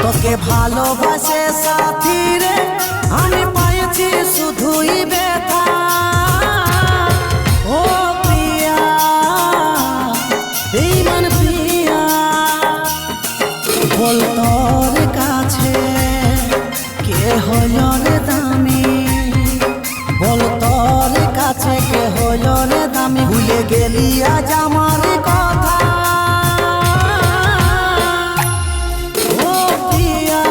তোকে ভালোবাসে সাথী রে, আমি পাইছি শুধুই ব্যথা। ও প্রিয়া, বেঈমান প্রিয়া, বল তোর কাছে কে হলো রে দামি, বল তোর কাছে কে হলো রে দামি। ভুলে গেলি আজ আমার কথা। ও প্রিয়া,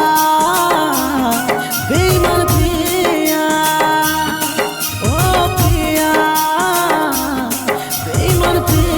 বেঈমান প্রিয়া, ও প্রিয়া, বেঈমান প্রিয়া।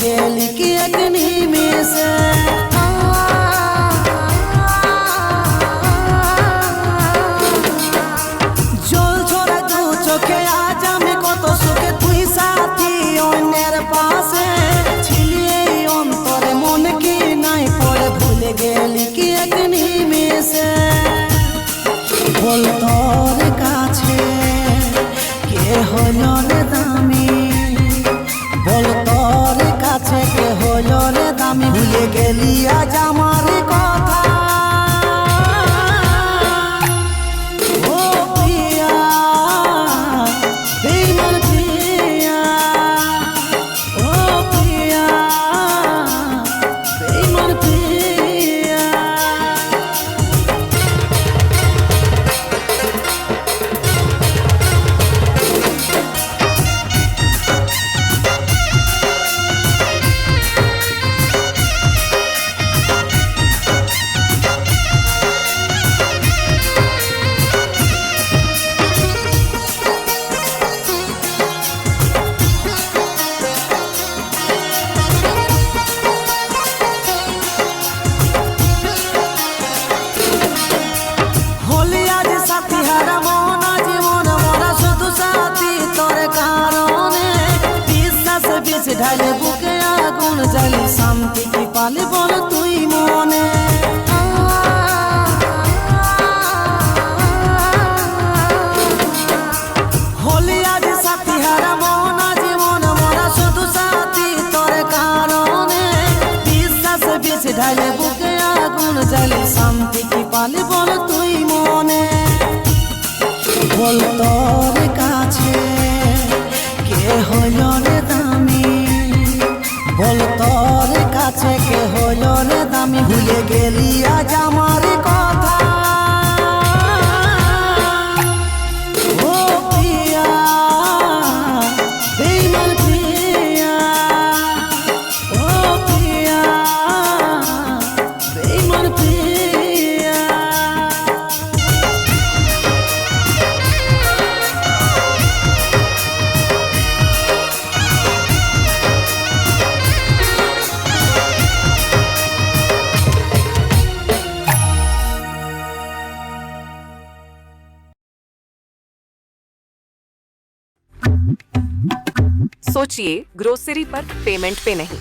গেলি কি এক নিমেষে, জল ঝরা দু চোখে আজ আমি কত সুখে, তুই সাথী অন্যের পাশে ছিলি এই অন্তরে মন কি নাই পড়ে, ভুলে গেলি কি এক নিমেষে। বল তোর কাছে কে হলো রে দামি, বল তোর কাছে কে হলো রে দামি। ভুলে গেলি আজ আমার কথা। ও প্রিয়া, বেঈমান প্রিয়া, ও প্রিয়া, বেঈমান প্রিয়া। ঢালে বুকে আগুন জ্বালি, শান্তি কি পালি বল তুই মনে। হলি আজ সাথী হারা মন, আজ মন মরা শুধু সাথী তোর কারণে। বিশ্বাস বিষ ঢালে বুকে আগুন জ্বালি, শান্তি কি পালি বল তুই মনে। বল তোর কাছে কে হলো রে দামি, বল তোর কাছে কে হলো রে দামি। ভুলে গেলি আজ আমার কথা। ও প্রিয়া, বেঈমান প্রিয়া, ও প্রিয়া, বেঈমান প্রিয়া। सोचिए, ग्रोसरी पर पेमेंट पे नहीं।